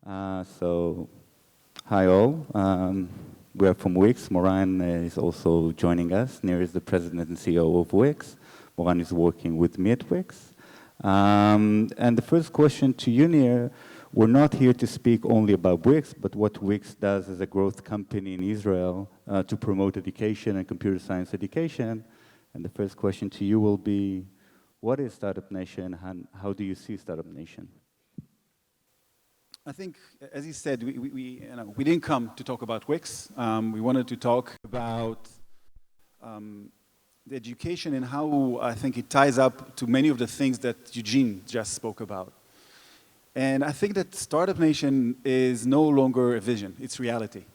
So, hi all. We are from Wix. Moran is also joining us. Nir is the president and CEO of Wix. Moran is working with me at Wix. And the first question to you, Nir, we're not here to speak only about Wix, but what Wix does as a growth company in Israel to promote education and computer science education. And the first question to you will be, what is Startup Nation and how do you see Startup Nation? I think, as you said, we didn't come to talk about Wix. We wanted to talk about the education and how I think it ties up to many of the things that Eugene just spoke about. And I think that Startup Nation is no longer a vision, it's reality.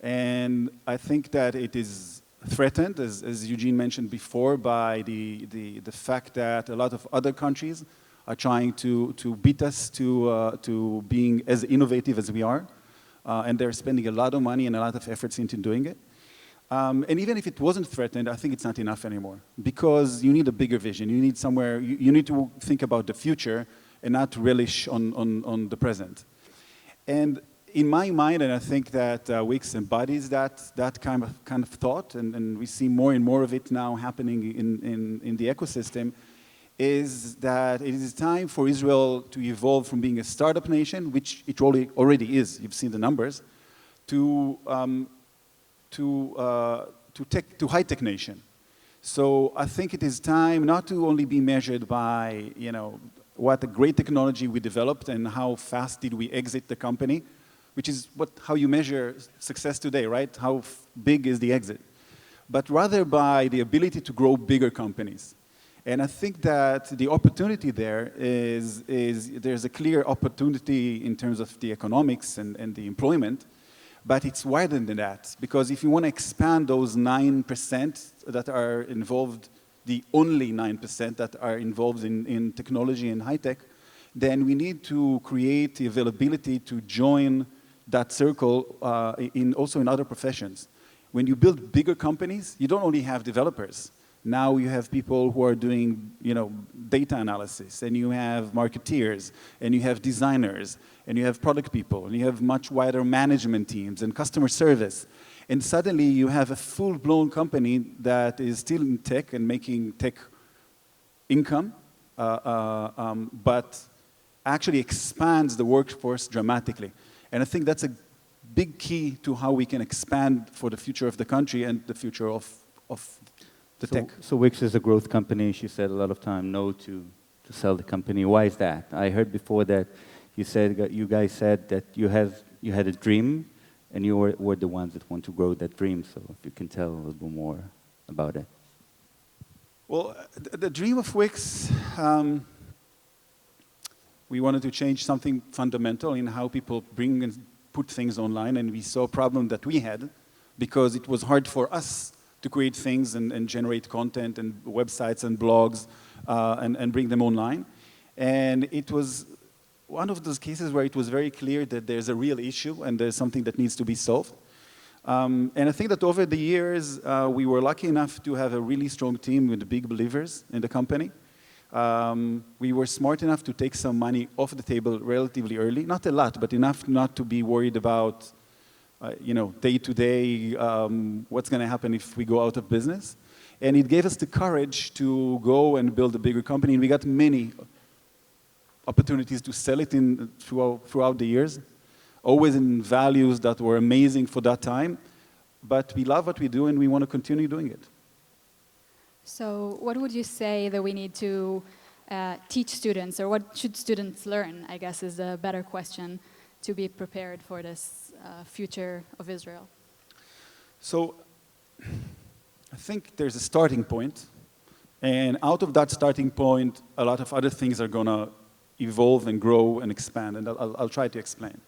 And I think that it is threatened, as Eugene mentioned before, by the fact that a lot of other countries are trying to beat us to being as innovative as we are. And they're spending a lot of money and a lot of efforts into doing it. And even if it wasn't threatened, I think it's not enough anymore. Because you need a bigger vision. You need somewhere, you need to think about the future and not relish on the present. And in my mind, and I think that Wix embodies that kind of thought, and we see more and more of it now happening in the ecosystem, is that it is time for Israel to evolve from being a startup nation, which it already is, you've seen the numbers, to high-tech nation. So I think it is time not to only be measured by, what a great technology we developed and how fast did we exit the company, which is how you measure success today, right? How big is the exit? But rather by the ability to grow bigger companies. And I think that the opportunity there is there's a clear opportunity in terms of the economics and the employment, but it's wider than that. Because if you want to expand those 9% that are involved, the only 9% that are involved in technology and high tech, then we need to create the availability to join that circle also in other professions. When you build bigger companies, you don't only have developers. Now you have people who are doing, data analysis, and you have marketeers, and you have designers, and you have product people, and you have much wider management teams and customer service. And suddenly you have a full-blown company that is still in tech and making tech income, but actually expands the workforce dramatically. And I think that's a big key to how we can expand for the future of the country and the future of the tech. So Wix is a growth company. She said a lot of time no to sell the company. Why is that? I heard before that you guys said that you had a dream and you were the ones that want to grow that dream. So if you can tell a little bit more about it. Well, the dream of Wix, we wanted to change something fundamental in how people bring and put things online, and we saw a problem that we had because it was hard for us to create things and generate content and websites and blogs and bring them online. And it was one of those cases where it was very clear that there's a real issue and there's something that needs to be solved. And I think that over the years, we were lucky enough to have a really strong team with big believers in the company. We were smart enough to take some money off the table relatively early, not a lot, but enough not to be worried about day-to-day, what's going to happen if we go out of business. And it gave us the courage to go and build a bigger company. And we got many opportunities to sell it throughout the years, always in values that were amazing for that time. But we love what we do, and we want to continue doing it. So what would you say that we need to teach students, or what should students learn, I guess is a better question, to be prepared for this future of Israel? So I think there's a starting point, and out of that starting point, a lot of other things are going to evolve and grow and expand, and I'll try to explain.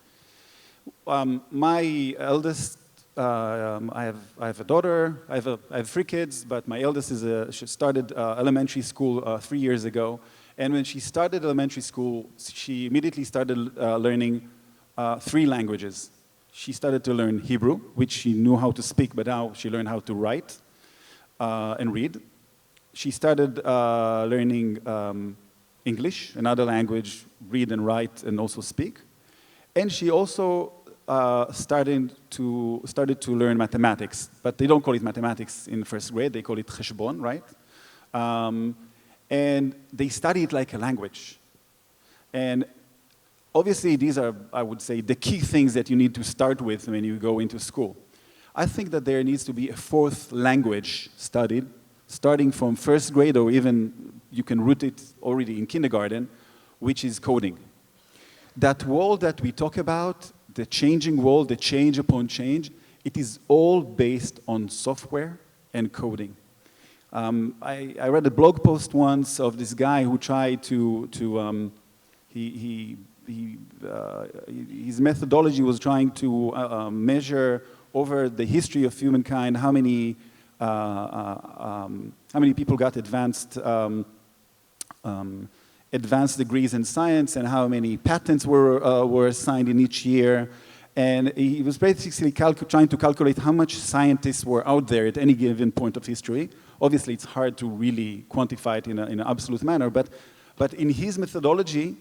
My eldest, I have a daughter, I have 3 kids, but my eldest she started elementary school 3 years ago, and when she started elementary school, she immediately started learning 3 languages. She started to learn Hebrew, which she knew how to speak, but now she learned how to write and read. She started learning English, another language, read and write and also speak. And she also started to learn mathematics, but they don't call it mathematics in first grade, they call it cheshbon, right? And they study it like a language. And obviously, these are, I would say, the key things that you need to start with when you go into school. I think that there needs to be a fourth language studied, starting from first grade, or even you can root it already in kindergarten, which is coding. That world that we talk about, the changing world, the change upon change, it is all based on software and coding. I read a blog post once of this guy who tried his methodology was trying to measure over the history of humankind how many people got advanced degrees in science and how many patents were assigned in each year. And he was basically trying to calculate how much scientists were out there at any given point of history. Obviously, it's hard to really quantify it in an absolute manner, but in his methodology,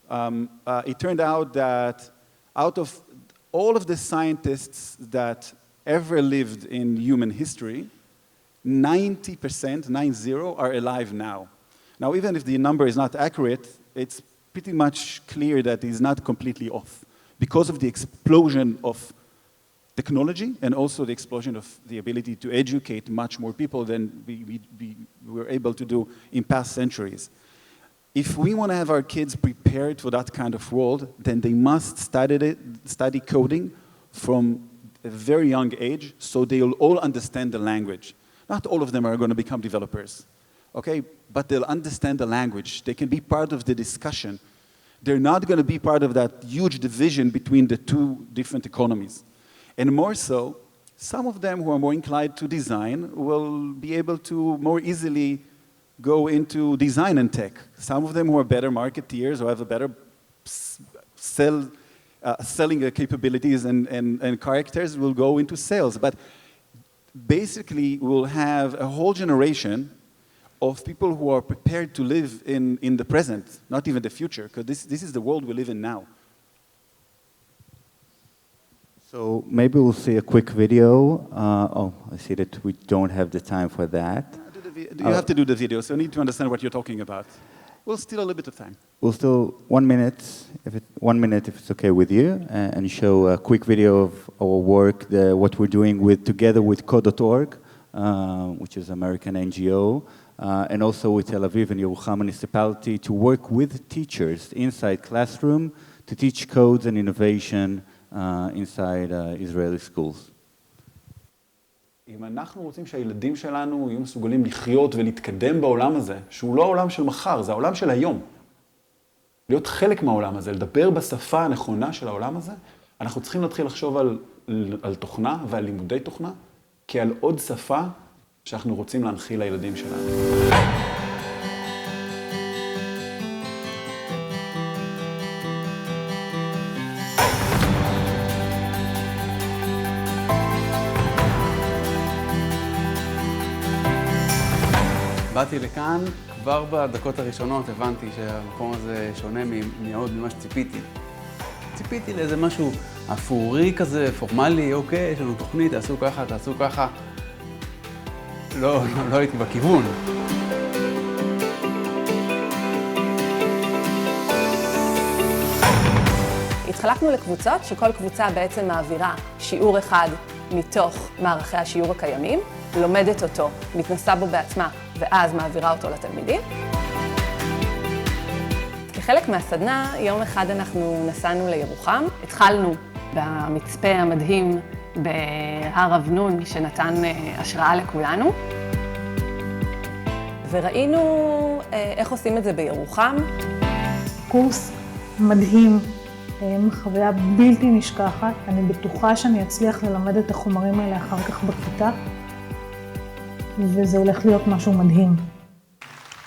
it turned out that out of all of the scientists that ever lived in human history, 90%, 90, are alive now. Now, even if the number is not accurate, it's pretty much clear that it's not completely off because of the explosion of technology and also the explosion of the ability to educate much more people than we were able to do in past centuries. If we want to have our kids prepared for that kind of world, then they must study coding from a very young age so they'll all understand the language. Not all of them are going to become developers, okay? But they'll understand the language. They can be part of the discussion. They're not going to be part of that huge division between the two different economies. And more so, some of them who are more inclined to design will be able to more easily go into design and tech. Some of them who are better marketeers or have a better selling capabilities and characters will go into sales. But basically, we'll have a whole generation of people who are prepared to live in the present, not even the future, because this is the world we live in now. So maybe we'll see a quick video. Oh, I see that we don't have the time for that. You have to do the video, so you need to understand what you're talking about. We'll steal a little bit of time. We'll still 1 minute, if it's okay with you, and show a quick video of our work, what we're doing together with Code.org, which is an American NGO, and also with Tel Aviv and Yerucham municipality to work with teachers inside classroom to teach codes and innovation inside Israeli schools. אם אנחנו רוצים שהילדים שלנו יהיו מסוגלים לחיות ולהתקדם בעולם הזה, שהוא לא העולם של מחר, זה העולם של היום. להיות חלק מהעולם הזה, לדבר בשפה הנכונה של העולם הזה, אנחנו צריכים להתחיל לחשוב על תוכנה ועל לימודי תוכנה, כעל עוד שפה שאנחנו רוצים להנחיל לילדים שלנו. באתי לכאן, כבר בדקות הראשונות הבנתי שהמקום הזה שונה מאוד ממה שציפיתי. ציפיתי לאיזה משהו אפורי כזה, פורמלי, אוקיי, יש לנו תוכנית, תעשו ככה, תעשו ככה. לא הייתי בכיוון. התחלקנו לקבוצות שכל קבוצה בעצם מעבירה שיעור אחד מתוך מערכי השיעור הקיימים, לומדת אותו, מתנסה בו בעצמה, ואז מעבירה אותו לתלמידים. כחלק מהסדנה, יום אחד אנחנו נסענו לירוחם. התחלנו במצפה המדהים בהר אבנון, שנתן השראה לכולנו. וראינו איך עושים את זה בירוחם. קורס מדהים, חוויה בלתי נשכחת. אני בטוחה שאני אצליח ללמד את החומרים האלה אחר כך בכיתה. וזה הולך להיות משהו מדהים.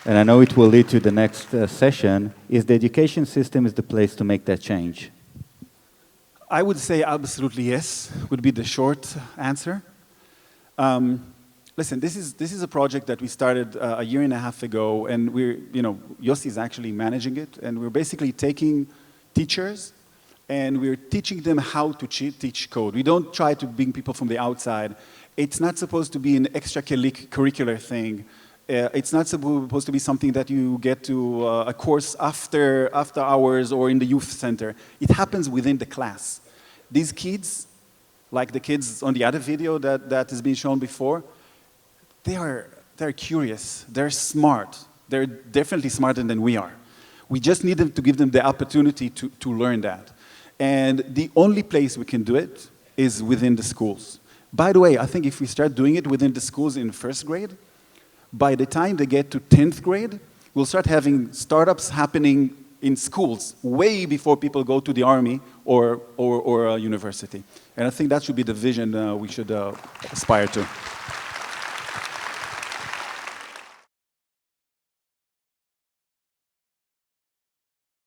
And I know it will lead to the next session. Is the education system is the place to make that change? I would say absolutely yes, would be the short answer. Listen, this is a project that we started a year and a half ago, and Yossi is actually managing it, and we're basically taking teachers and we're teaching them how to teach code. We don't try to bring people from the outside. It's not supposed to be an extracurricular thing. It's not supposed to be something that you get to a course after hours or in the youth center. It happens within the class. These kids, like the kids on the other video that has been shown before, they're curious, they're smart. They're definitely smarter than we are. We just need to give them the opportunity to learn that. And the only place we can do it is within the schools. By the way, I think if we start doing it within the schools in first grade, by the time they get to 10th grade, we'll start having startups happening in schools way before people go to the army or a university. And I think that should be the vision we should aspire to.